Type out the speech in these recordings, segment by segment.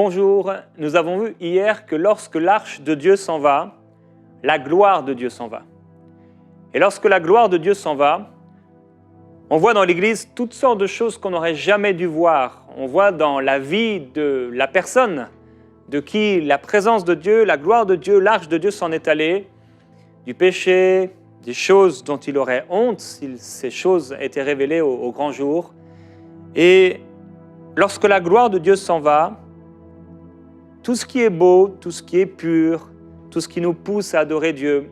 Bonjour, nous avons vu hier que lorsque l'arche de Dieu s'en va, la gloire de Dieu s'en va. Et lorsque la gloire de Dieu s'en va, on voit dans l'Église toutes sortes de choses qu'on n'aurait jamais dû voir. On voit dans la vie de la personne de qui la présence de Dieu, la gloire de Dieu, l'arche de Dieu s'en est allée, du péché, des choses dont il aurait honte si ces choses étaient révélées au grand jour. Et lorsque la gloire de Dieu s'en va, tout ce qui est beau, tout ce qui est pur, tout ce qui nous pousse à adorer Dieu,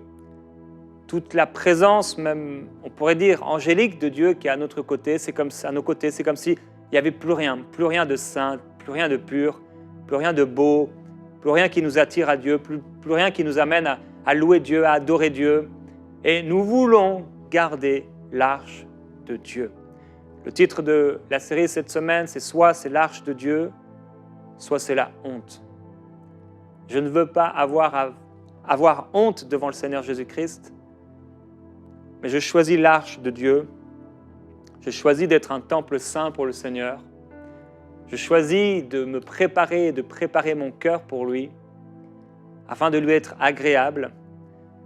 toute la présence même, on pourrait dire, angélique de Dieu qui est à notre côté, c'est comme à nos côtés, c'est comme s'il n'y avait plus rien de saint, plus rien de pur, plus rien de beau, plus rien qui nous attire à Dieu, plus rien qui nous amène à louer Dieu, à adorer Dieu. Et nous voulons garder l'arche de Dieu. Le titre de la série cette semaine, c'est soit c'est l'arche de Dieu, soit c'est la honte. Je ne veux pas avoir honte devant le Seigneur Jésus-Christ, mais je choisis l'arche de Dieu. Je choisis d'être un temple saint pour le Seigneur. Je choisis de me préparer, de préparer mon cœur pour lui, afin de lui être agréable.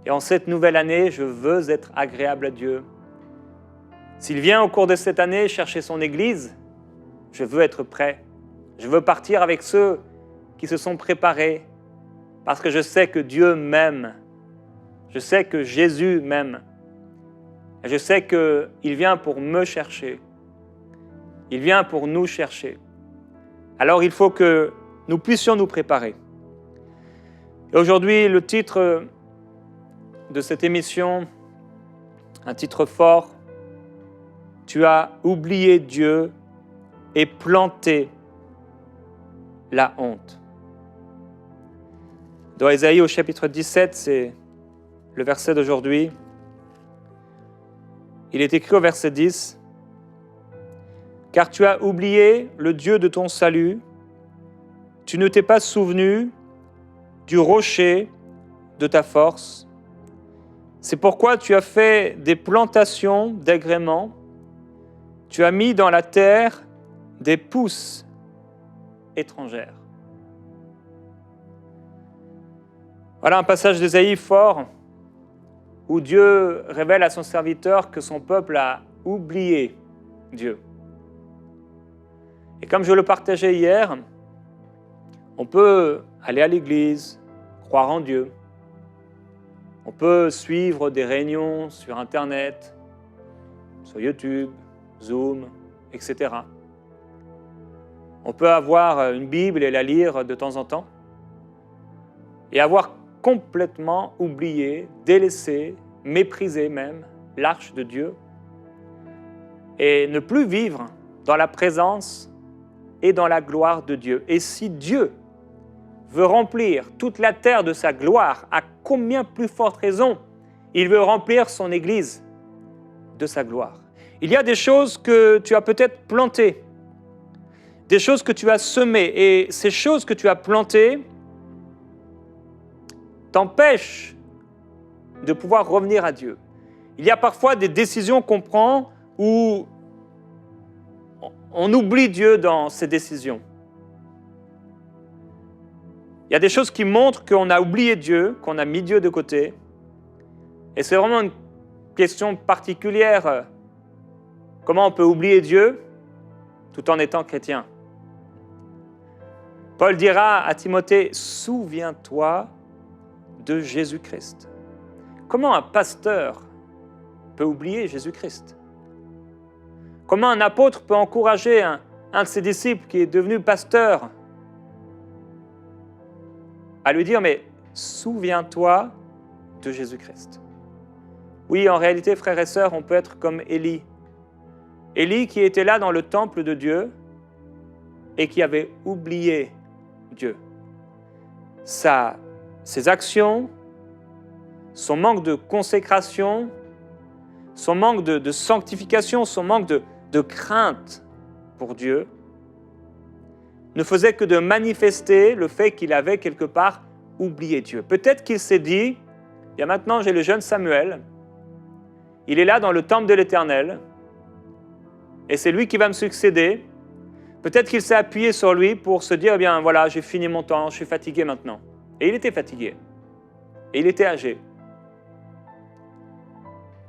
Et en cette nouvelle année, je veux être agréable à Dieu. S'il vient au cours de cette année chercher son Église, je veux être prêt. Je veux partir avec ceux qui se sont préparés, parce que je sais que Dieu m'aime. Je sais que Jésus m'aime. Et je sais qu'il vient pour me chercher. Il vient pour nous chercher. Alors il faut que nous puissions nous préparer. Et aujourd'hui, le titre de cette émission, un titre fort, « Tu as oublié Dieu et planté la honte ». Dans Ésaïe au chapitre 17, c'est le verset d'aujourd'hui. Il est écrit au verset 10, « Car tu as oublié le Dieu de ton salut, tu ne t'es pas souvenu du rocher de ta force. C'est pourquoi tu as fait des plantations d'agréments, tu as mis dans la terre des pousses étrangères. » Voilà un passage d'Ésaïe fort où Dieu révèle à son serviteur que son peuple a oublié Dieu. Et comme je le partageais hier, on peut aller à l'église, croire en Dieu. On peut suivre des réunions sur Internet, sur YouTube, Zoom, etc. On peut avoir une Bible et la lire de temps en temps et avoir complètement oublié, délaissé, méprisé même l'arche de Dieu et ne plus vivre dans la présence et dans la gloire de Dieu. Et si Dieu veut remplir toute la terre de sa gloire, à combien plus forte raison il veut remplir son Église de sa gloire. Il y a des choses que tu as peut-être plantées, des choses que tu as semées, et ces choses que tu as plantées t'empêchent de pouvoir revenir à Dieu. Il y a parfois des décisions qu'on prend où on oublie Dieu dans ces décisions. Il y a des choses qui montrent qu'on a oublié Dieu, qu'on a mis Dieu de côté. Et c'est vraiment une question particulière. Comment on peut oublier Dieu tout en étant chrétien? Paul dira à Timothée, « Souviens-toi de Jésus-Christ ». Comment un pasteur peut oublier Jésus-Christ? Comment un apôtre peut encourager un de ses disciples qui est devenu pasteur à lui dire, mais souviens-toi de Jésus-Christ. Oui, en réalité, frères et sœurs, on peut être comme Élie. Élie qui était là dans le temple de Dieu et qui avait oublié Dieu. Ses actions, son manque de consécration, son manque de sanctification, son manque de crainte pour Dieu, ne faisait que de manifester le fait qu'il avait quelque part oublié Dieu. Peut-être qu'il s'est dit, bien maintenant j'ai le jeune Samuel, il est là dans le temple de l'Éternel, et c'est lui qui va me succéder. Peut-être qu'il s'est appuyé sur lui pour se dire, eh bien voilà, j'ai fini mon temps, je suis fatigué maintenant. Et il était fatigué. Et il était âgé.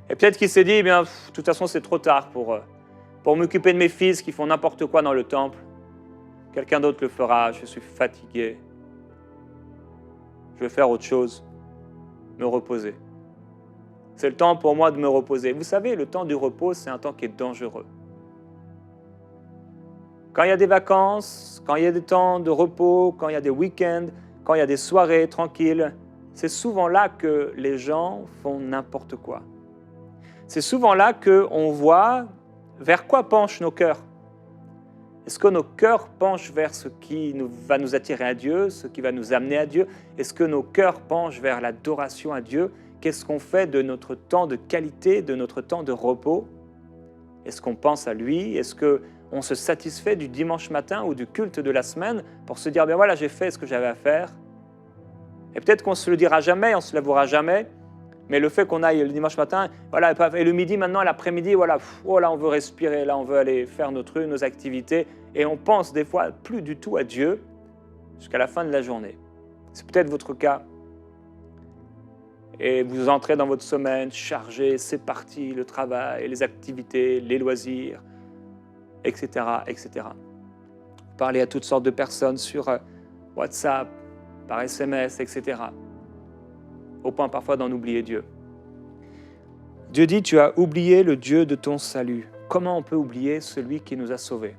Et peut-être qu'il s'est dit, eh bien, de toute façon, c'est trop tard pour m'occuper de mes fils qui font n'importe quoi dans le temple. Quelqu'un d'autre le fera, je suis fatigué. Je vais faire autre chose, me reposer. C'est le temps pour moi de me reposer. Vous savez, le temps du repos, c'est un temps qui est dangereux. Quand il y a des vacances, quand il y a des temps de repos, quand il y a des week-ends, quand il y a des soirées tranquilles, c'est souvent là que les gens font n'importe quoi. C'est souvent là qu'on voit vers quoi penchent nos cœurs. Est-ce que nos cœurs penchent vers ce qui va nous attirer à Dieu, ce qui va nous amener à Dieu? Est-ce que nos cœurs penchent vers l'adoration à Dieu? Qu'est-ce qu'on fait de notre temps de qualité, de notre temps de repos? Est-ce qu'on pense à lui? Est-ce qu'on se satisfait du dimanche matin ou du culte de la semaine pour se dire, bien voilà, j'ai fait ce que j'avais à faire? Et peut-être qu'on ne se le dira jamais, on ne se l'avouera jamais, mais le fait qu'on aille le dimanche matin, voilà, et le midi maintenant, l'après-midi, voilà, oh là on veut respirer, là on veut aller faire nos activités, et on pense des fois plus du tout à Dieu jusqu'à la fin de la journée. C'est peut-être votre cas. Et vous entrez dans votre semaine chargé, c'est parti, le travail, les activités, les loisirs, etc., etc. Vous parlez à toutes sortes de personnes sur WhatsApp, par SMS, etc. Au point parfois d'en oublier Dieu. Dieu dit, tu as oublié le Dieu de ton salut. Comment on peut oublier celui qui nous a sauvés?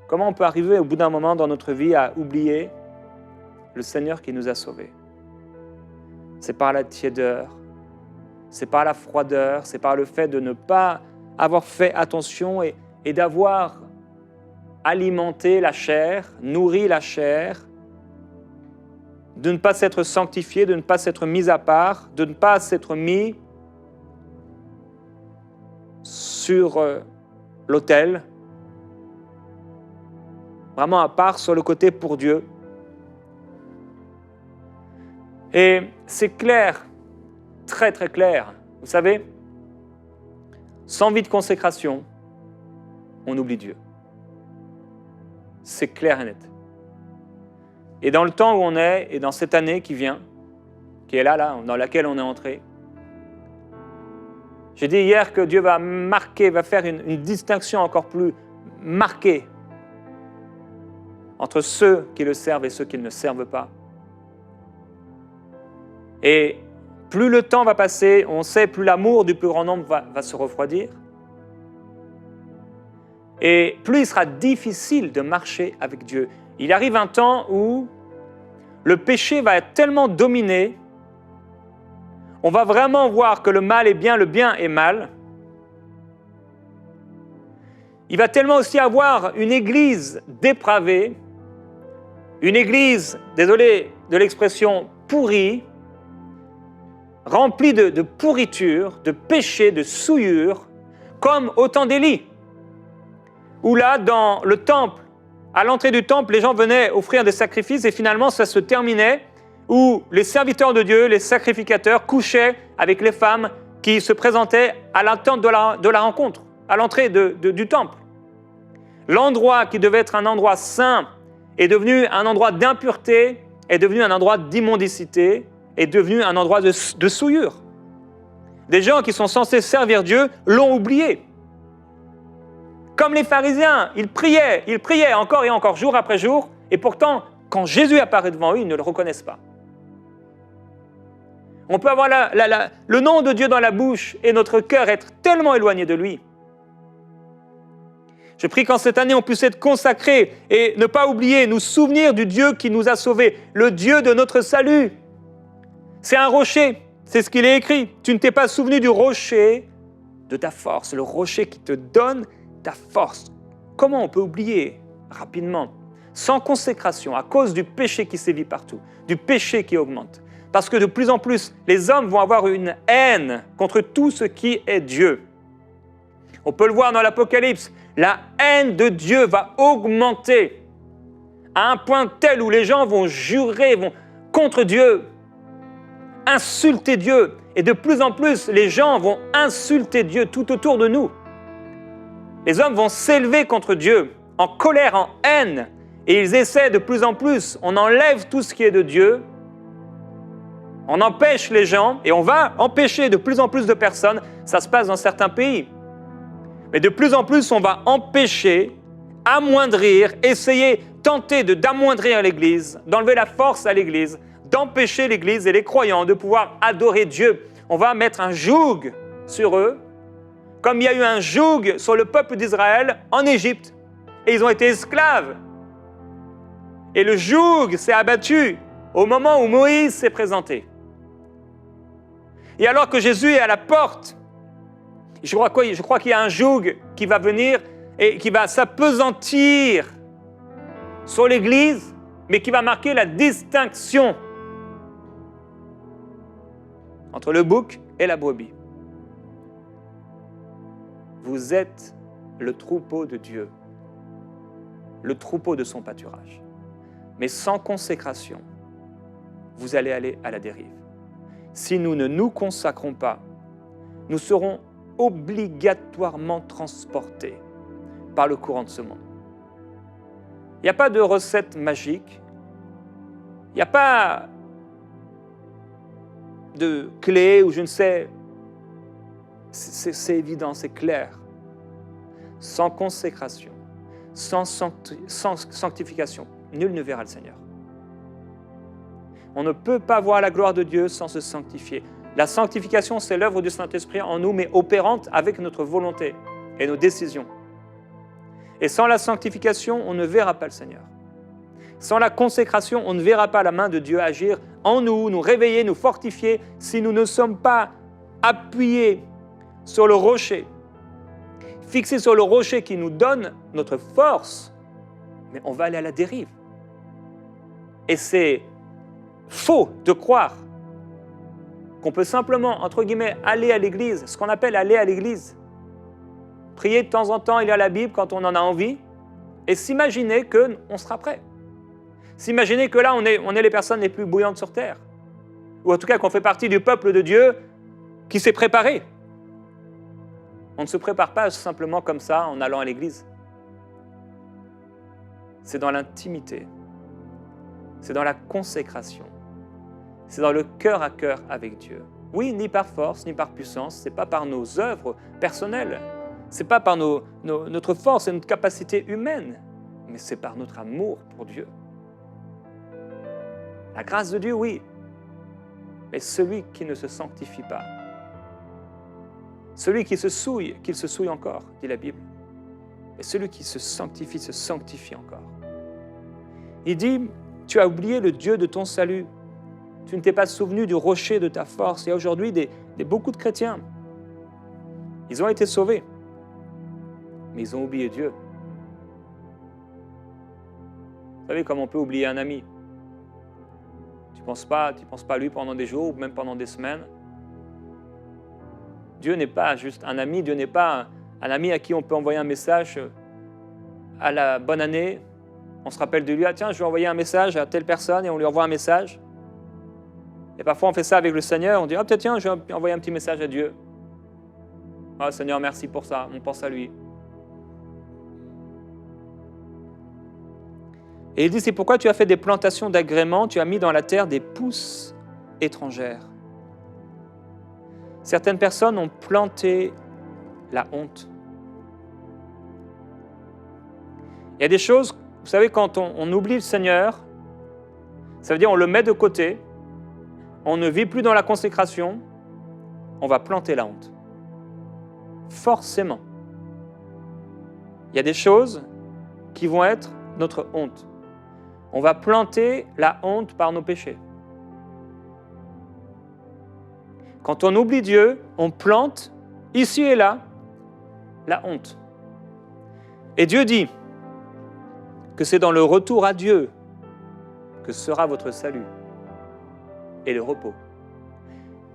Comment on peut arriver au bout d'un moment dans notre vie à oublier le Seigneur qui nous a sauvés? C'est par la tiédeur, c'est par la froideur, c'est par le fait de ne pas avoir fait attention et d'avoir alimenté la chair, nourri la chair, de ne pas s'être sanctifié, de ne pas s'être mis à part, de ne pas s'être mis sur l'autel, vraiment à part sur le côté pour Dieu. Et c'est clair, très très clair, vous savez, sans vie de consécration, on oublie Dieu. C'est clair et net. Et dans le temps où on est, et dans cette année qui vient, qui est là, dans laquelle on est entré, j'ai dit hier que Dieu va faire une distinction encore plus marquée entre ceux qui le servent et ceux qui ne le servent pas. Et plus le temps va passer, on sait, plus l'amour du plus grand nombre va se refroidir. Et plus il sera difficile de marcher avec Dieu. Il arrive un temps où le péché va être tellement dominé, on va vraiment voir que le mal est bien, le bien est mal. Il va tellement aussi avoir une église dépravée, une église, désolé de l'expression, pourrie, remplie de pourriture, de péché, de souillure, comme au temps d'Élie, où là, dans le temple, à l'entrée du temple, les gens venaient offrir des sacrifices et finalement, ça se terminait où les serviteurs de Dieu, les sacrificateurs, couchaient avec les femmes qui se présentaient à l'attente de la rencontre, à l'entrée du temple. L'endroit qui devait être un endroit saint est devenu un endroit d'impureté, est devenu un endroit d'immondicité, est devenu un endroit de souillure. Des gens qui sont censés servir Dieu l'ont oublié. Comme les pharisiens, ils priaient encore et encore, jour après jour, et pourtant, quand Jésus apparaît devant eux, ils ne le reconnaissent pas. On peut avoir le nom de Dieu dans la bouche et notre cœur être tellement éloigné de lui. Je prie qu'en cette année, on puisse être consacrés et ne pas oublier, nous souvenir du Dieu qui nous a sauvés, le Dieu de notre salut. C'est un rocher, c'est ce qu'il est écrit. Tu ne t'es pas souvenu du rocher de ta force, le rocher qui te donne ta force. Comment on peut oublier rapidement, sans consécration, à cause du péché qui sévit partout, du péché qui augmente? Parce que de plus en plus, les hommes vont avoir une haine contre tout ce qui est Dieu. On peut le voir dans l'Apocalypse, la haine de Dieu va augmenter à un point tel où les gens vont jurer contre Dieu, insulter Dieu. Et de plus en plus, les gens vont insulter Dieu tout autour de nous. Les hommes vont s'élever contre Dieu, en colère, en haine, et ils essaient de plus en plus. On enlève tout ce qui est de Dieu, on empêche les gens, et on va empêcher de plus en plus de personnes. Ça se passe dans certains pays. Mais de plus en plus, on va empêcher, amoindrir, essayer, tenter d'amoindrir l'Église, d'enlever la force à l'Église, d'empêcher l'Église et les croyants de pouvoir adorer Dieu. On va mettre un joug sur eux, comme il y a eu un joug sur le peuple d'Israël en Égypte. Et ils ont été esclaves. Et le joug s'est abattu au moment où Moïse s'est présenté. Et alors que Jésus est à la porte, je crois qu'il y a un joug qui va venir et qui va s'appesantir sur l'Église, mais qui va marquer la distinction entre le bouc et la brebis. Vous êtes le troupeau de Dieu, le troupeau de son pâturage. Mais sans consécration, vous allez aller à la dérive. Si nous ne nous consacrons pas, nous serons obligatoirement transportés par le courant de ce monde. Il n'y a pas de recette magique, il n'y a pas de clé ou je ne sais, c'est évident, c'est clair. Sans consécration, sans sanctification, nul ne verra le Seigneur. On ne peut pas voir la gloire de Dieu sans se sanctifier. La sanctification, c'est l'œuvre du Saint-Esprit en nous, mais opérante avec notre volonté et nos décisions. Et sans la sanctification, on ne verra pas le Seigneur. Sans la consécration, on ne verra pas la main de Dieu agir en nous, nous réveiller, nous fortifier, si nous ne sommes pas appuyés sur le rocher, fixés sur le rocher qui nous donne notre force, mais on va aller à la dérive. Et c'est faux de croire qu'on peut simplement, entre guillemets, aller à l'église, ce qu'on appelle aller à l'église. Prier de temps en temps, lire la Bible quand on en a envie, et s'imaginer qu'on sera prêt. S'imaginer que là, on est les personnes les plus bouillantes sur terre. Ou en tout cas qu'on fait partie du peuple de Dieu qui s'est préparé. On ne se prépare pas simplement comme ça en allant à l'église. C'est dans l'intimité. C'est dans la consécration. C'est dans le cœur à cœur avec Dieu. Oui, ni par force, ni par puissance, ce n'est pas par nos œuvres personnelles, ce n'est pas par notre force et notre capacité humaine, mais c'est par notre amour pour Dieu. La grâce de Dieu, oui, mais celui qui ne se sanctifie pas, celui qui se souille, qu'il se souille encore, dit la Bible, et celui qui se sanctifie encore. Il dit, tu as oublié le Dieu de ton salut. Tu ne t'es pas souvenu du rocher de ta force. Il y a aujourd'hui beaucoup de chrétiens. Ils ont été sauvés, mais ils ont oublié Dieu. Vous savez comment on peut oublier un ami? Tu ne penses pas à lui pendant des jours ou même pendant des semaines. Dieu n'est pas juste un ami. Dieu n'est pas un ami à qui on peut envoyer un message à la bonne année. On se rappelle de lui, ah tiens, je vais envoyer un message à telle personne et on lui envoie un message. Et parfois on fait ça avec le Seigneur, on dit, ah peut-être tiens, je vais envoyer un petit message à Dieu. Ah Seigneur, merci pour ça, on pense à lui. Et il dit, c'est pourquoi tu as fait des plantations d'agréments, tu as mis dans la terre des pousses étrangères. Certaines personnes ont planté la honte. Il y a des choses, vous savez, quand on oublie le Seigneur, ça veut dire on le met de côté, on ne vit plus dans la consécration, on va planter la honte. Forcément. Il y a des choses qui vont être notre honte. On va planter la honte par nos péchés. Quand on oublie Dieu, on plante, ici et là, la honte. Et Dieu dit que c'est dans le retour à Dieu que sera votre salut et le repos.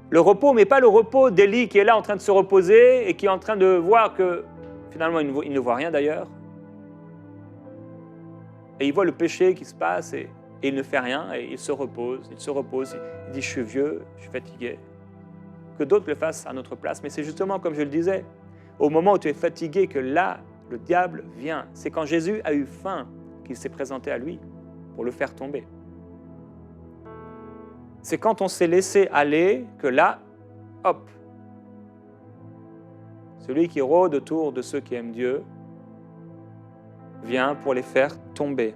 Le repos, mais pas le repos d'Élie qui est là en train de se reposer et qui est en train de voir que, finalement, il ne voit rien d'ailleurs. Et il voit le péché qui se passe et il ne fait rien et il se repose, il dit « je suis vieux, je suis fatigué ». Que d'autres le fassent à notre place. Mais c'est justement, comme je le disais, au moment où tu es fatigué que là, le diable vient. C'est quand Jésus a eu faim qu'il s'est présenté à lui pour le faire tomber. C'est quand on s'est laissé aller que là, hop, celui qui rôde autour de ceux qui aiment Dieu vient pour les faire tomber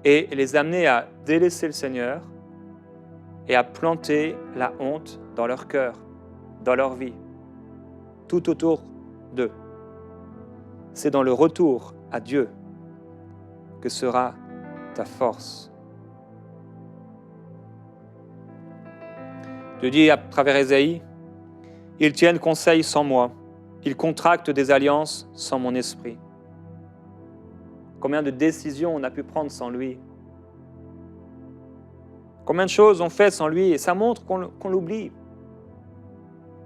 et les amener à délaisser le Seigneur et à planter la honte dans leur cœur, dans leur vie, tout autour d'eux. C'est dans le retour à Dieu que sera ta force. Dieu dit à travers Ésaïe, « Ils tiennent conseil sans moi, ils contractent des alliances sans mon esprit. » Combien de décisions on a pu prendre sans lui? Combien de choses on fait sans lui? Et ça montre qu'on l'oublie.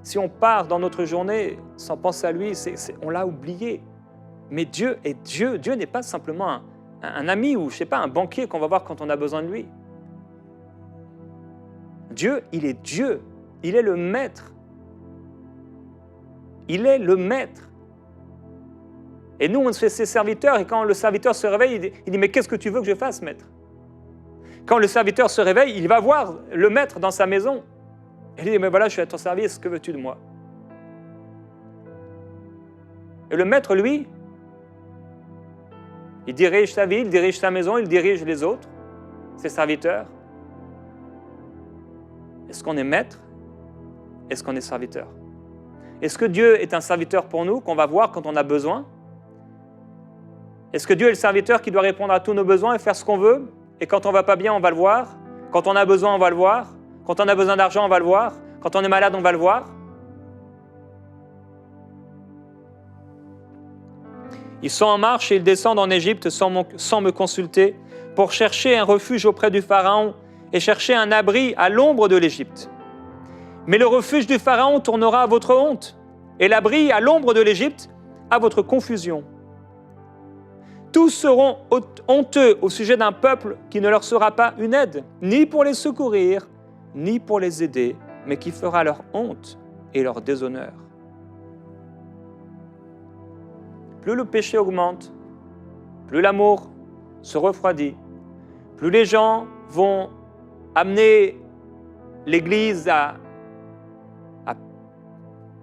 Si on part dans notre journée sans penser à lui, on l'a oublié. Mais Dieu est Dieu. Dieu n'est pas simplement un ami ou, je sais pas, un banquier qu'on va voir quand on a besoin de lui. Dieu, il est Dieu. Il est le maître. Il est le maître. Et nous, on fait ses serviteurs, et quand le serviteur se réveille, il dit « Mais qu'est-ce que tu veux que je fasse, maître ?» Quand le serviteur se réveille, il va voir le maître dans sa maison. Et il dit « Mais voilà, je suis à ton service, que veux-tu de moi ?» Et le maître, lui, il dirige sa vie, il dirige sa maison, il dirige les autres, ses serviteurs. Est-ce qu'on est maître? Est-ce qu'on est serviteur? Est-ce que Dieu est un serviteur pour nous, qu'on va voir quand on a besoin? Est-ce que Dieu est le serviteur qui doit répondre à tous nos besoins et faire ce qu'on veut? Et quand on ne va pas bien, on va le voir. Quand on a besoin, on va le voir. Quand on a besoin d'argent, on va le voir. Quand on est malade, on va le voir. Ils sont en marche et ils descendent en Égypte sans me consulter pour chercher un refuge auprès du Pharaon et chercher un abri à l'ombre de l'Égypte. Mais le refuge du Pharaon tournera à votre honte et l'abri à l'ombre de l'Égypte à votre confusion. Tous seront honteux au sujet d'un peuple qui ne leur sera pas une aide, ni pour les secourir, ni pour les aider, mais qui fera leur honte et leur déshonneur. Plus le péché augmente, plus l'amour se refroidit, plus les gens vont amener l'Église à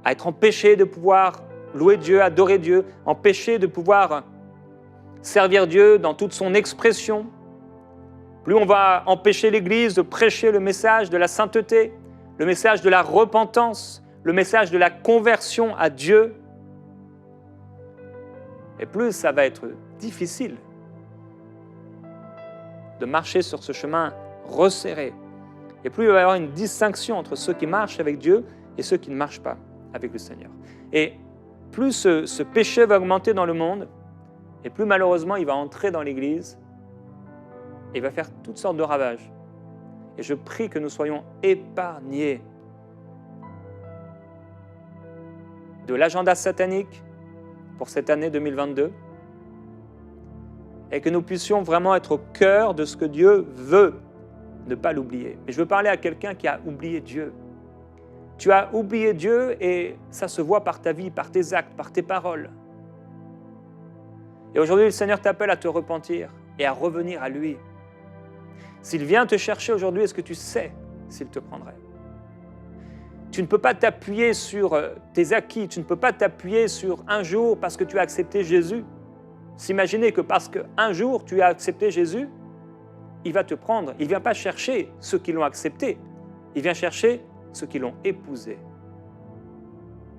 être empêchés de pouvoir louer Dieu, adorer Dieu, empêchés de pouvoir servir Dieu dans toute son expression. Plus on va empêcher l'Église de prêcher le message de la sainteté, le message de la repentance, le message de la conversion à Dieu, et plus ça va être difficile de marcher sur ce chemin resserré. Et plus il va y avoir une distinction entre ceux qui marchent avec Dieu et ceux qui ne marchent pas avec le Seigneur. Et plus ce péché va augmenter dans le monde, et plus malheureusement il va entrer dans l'Église et il va faire toutes sortes de ravages. Et je prie que nous soyons épargnés de l'agenda satanique pour cette année 2022 et que nous puissions vraiment être au cœur de ce que Dieu veut, ne pas l'oublier. Et je veux parler à quelqu'un qui a oublié Dieu. Tu as oublié Dieu et ça se voit par ta vie, par tes actes, par tes paroles. Et aujourd'hui, le Seigneur t'appelle à te repentir et à revenir à lui. S'il vient te chercher aujourd'hui, est-ce que tu sais s'il te prendrait? Tu ne peux pas t'appuyer sur tes acquis, tu ne peux pas t'appuyer sur un jour parce que tu as accepté Jésus. S'imaginer que parce qu'un jour tu as accepté Jésus, il va te prendre. Il ne vient pas chercher ceux qui l'ont accepté, il vient chercher ceux qui l'ont épousé.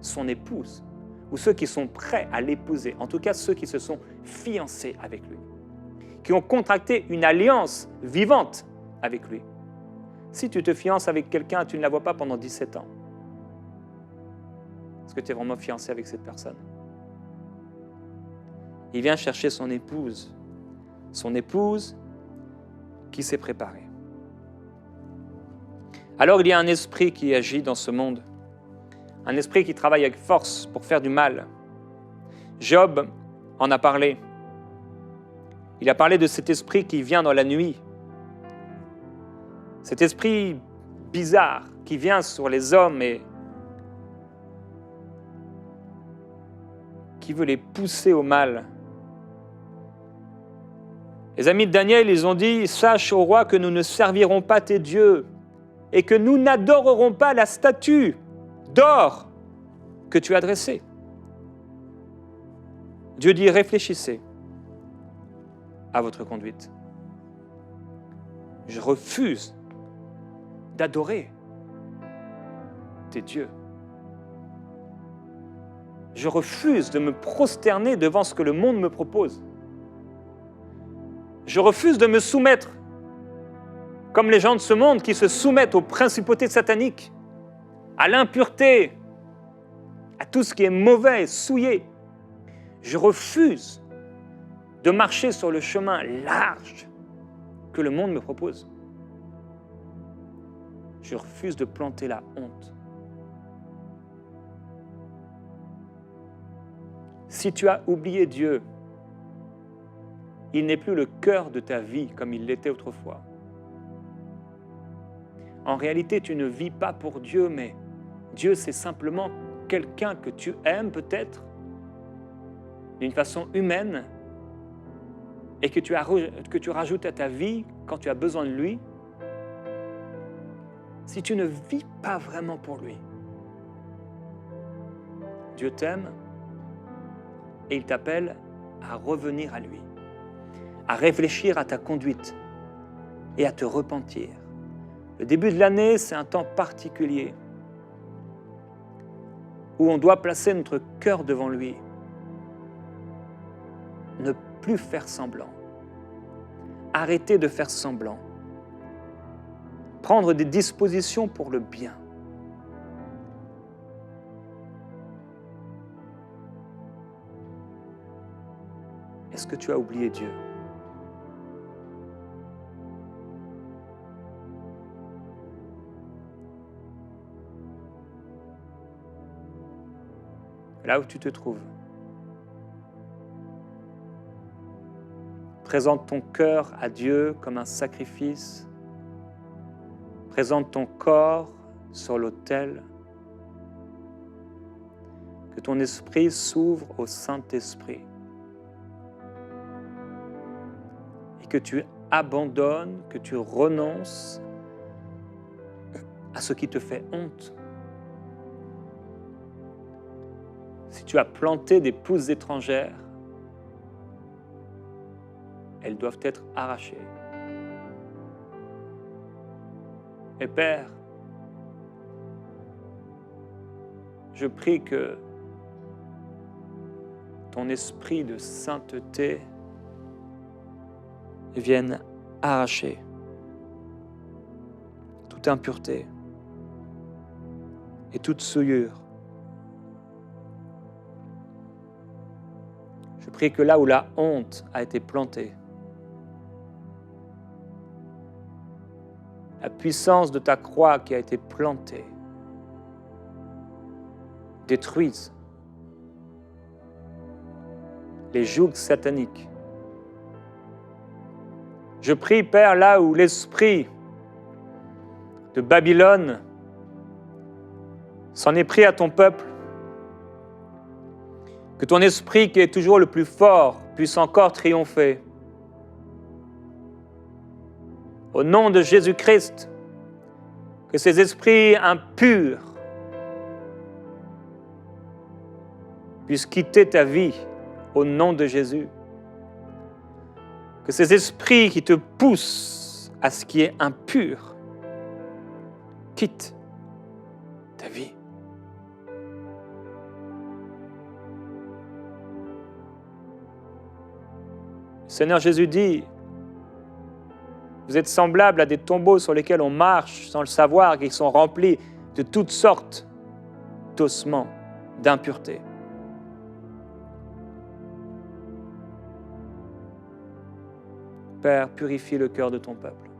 Son épouse, ou ceux qui sont prêts à l'épouser, en tout cas ceux qui se sont fiancés avec lui, qui ont contracté une alliance vivante avec lui. Si tu te fiances avec quelqu'un, tu ne la vois pas pendant 17 ans. Est-ce que tu es vraiment fiancé avec cette personne? Il vient chercher son épouse qui s'est préparée. Alors il y a un esprit qui agit dans ce monde, un esprit qui travaille avec force pour faire du mal. Job en a parlé. Il a parlé de cet esprit qui vient dans la nuit. Cet esprit bizarre qui vient sur les hommes et qui veut les pousser au mal. Les amis de Daniel, ils ont dit, sache au roi que nous ne servirons pas tes dieux et que nous n'adorerons pas la statue d'or que tu as dressée. Dieu dit, réfléchissez à votre conduite. Je refuse d'adorer tes dieux. Je refuse de me prosterner devant ce que le monde me propose. Je refuse de me soumettre, comme les gens de ce monde qui se soumettent aux principautés sataniques, à l'impureté, à tout ce qui est mauvais et souillé. Je refuse de marcher sur le chemin large que le monde me propose. Je refuse de planter la honte. Si tu as oublié Dieu, il n'est plus le cœur de ta vie comme il l'était autrefois. En réalité, tu ne vis pas pour Dieu, mais Dieu, c'est simplement quelqu'un que tu aimes peut-être, d'une façon humaine, et que tu rajoutes à ta vie quand tu as besoin de lui. Si tu ne vis pas vraiment pour lui, Dieu t'aime et il t'appelle à revenir à lui, à réfléchir à ta conduite et à te repentir. Le début de l'année, c'est un temps particulier où on doit placer notre cœur devant lui, ne plus faire semblant, arrêter de faire semblant, prendre des dispositions pour le bien. Est-ce que tu as oublié Dieu ? Là où tu te trouves, présente ton cœur à Dieu comme un sacrifice. Présente ton corps sur l'autel. Que ton esprit s'ouvre au Saint-Esprit. Et que tu abandonnes, que tu renonces à ce qui te fait honte. Si tu as planté des pousses étrangères, elles doivent être arrachées. Et Père, je prie que ton esprit de sainteté vienne arracher toute impureté et toute souillure. Je prie que là où la honte a été plantée, la puissance de ta croix qui a été plantée détruise les jougs sataniques. Je prie, Père, là où l'esprit de Babylone s'en est pris à ton peuple, que ton esprit qui est toujours le plus fort puisse encore triompher. Au nom de Jésus-Christ, que ces esprits impurs puissent quitter ta vie au nom de Jésus. Que ces esprits qui te poussent à ce qui est impur quittent ta vie. Le Seigneur Jésus dit, vous êtes semblables à des tombeaux sur lesquels on marche sans le savoir, qui sont remplis de toutes sortes d'ossements, d'impuretés. Père, purifie le cœur de ton peuple.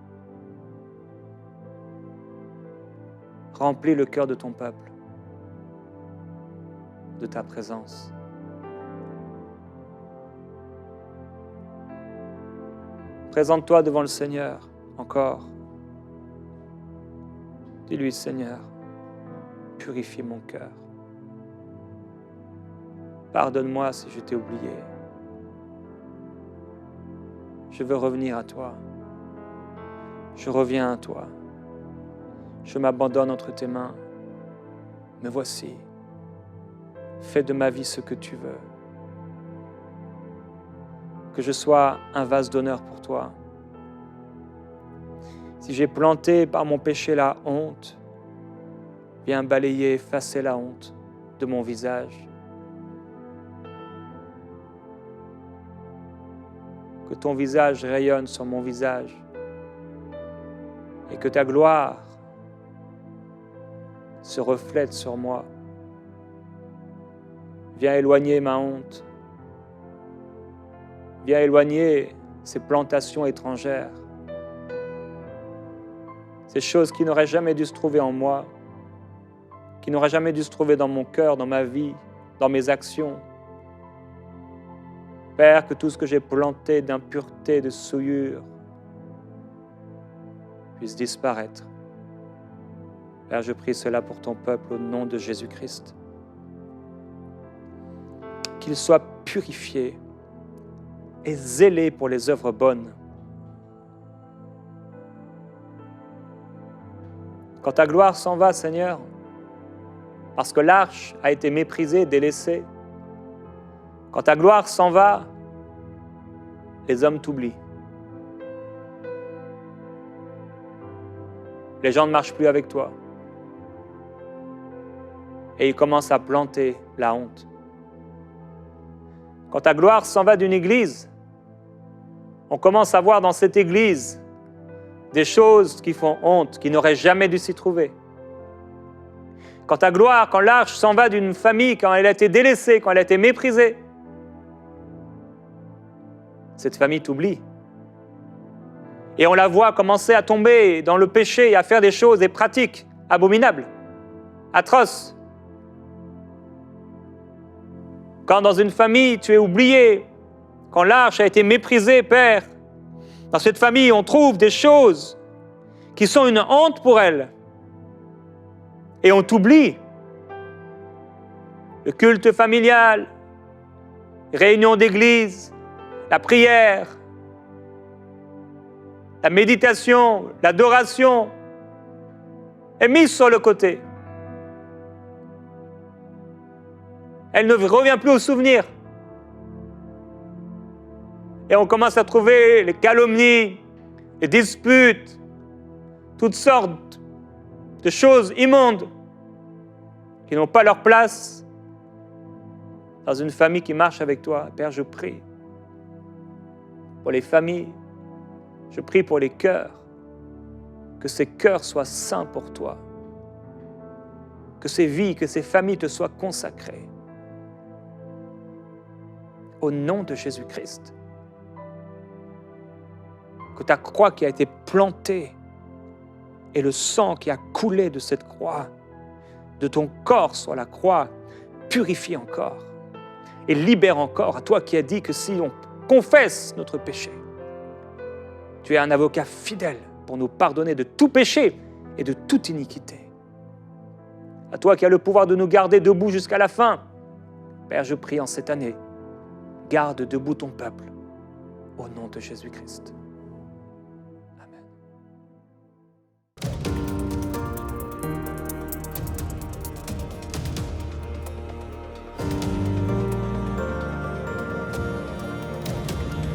Remplis le cœur de ton peuple de ta présence. Présente-toi devant le Seigneur encore. Dis-lui, Seigneur, purifie mon cœur. Pardonne-moi si je t'ai oublié. Je veux revenir à toi. Je reviens à toi. Je m'abandonne entre tes mains. Me voici. Fais de ma vie ce que tu veux. Que je sois un vase d'honneur pour toi. Si j'ai planté par mon péché la honte, viens balayer, effacer la honte de mon visage. Que ton visage rayonne sur mon visage et que ta gloire se reflète sur moi. Viens éloigner ma honte. Viens éloigner ces plantations étrangères. Ces choses qui n'auraient jamais dû se trouver en moi, qui n'auraient jamais dû se trouver dans mon cœur, dans ma vie, dans mes actions. Père, que tout ce que j'ai planté d'impureté, de souillure, puisse disparaître. Père, je prie cela pour ton peuple au nom de Jésus-Christ. Qu'il soit purifié et zélé pour les œuvres bonnes. Quand ta gloire s'en va, Seigneur, parce que l'arche a été méprisée, délaissée, quand ta gloire s'en va, les hommes t'oublient. Les gens ne marchent plus avec toi. Et ils commencent à planter la honte. Quand ta gloire s'en va d'une église, on commence à voir dans cette église des choses qui font honte, qui n'auraient jamais dû s'y trouver. Quand ta gloire, quand l'arche s'en va d'une famille, quand elle a été délaissée, quand elle a été méprisée, cette famille t'oublie. Et on la voit commencer à tomber dans le péché et à faire des choses, des pratiques abominables, atroces. Quand dans une famille tu es oublié, quand l'arche a été méprisée, Père, dans cette famille on trouve des choses qui sont une honte pour elle. Et on t'oublie. Le culte familial, les réunions d'église, la prière, la méditation, l'adoration est mise sur le côté. Elle ne revient plus au souvenir. Et on commence à trouver les calomnies, les disputes, toutes sortes de choses immondes qui n'ont pas leur place dans une famille qui marche avec toi. Père, je prie pour les familles, je prie pour les cœurs, que ces cœurs soient saints pour toi, que ces vies, que ces familles te soient consacrées. Au nom de Jésus-Christ, que ta croix qui a été plantée et le sang qui a coulé de cette croix, de ton corps sur la croix, purifie encore et libère encore à toi qui as dit que si on confesse notre péché, tu es un avocat fidèle pour nous pardonner de tout péché et de toute iniquité. À toi qui as le pouvoir de nous garder debout jusqu'à la fin, Père, je prie en cette année, garde debout ton peuple, au nom de Jésus-Christ.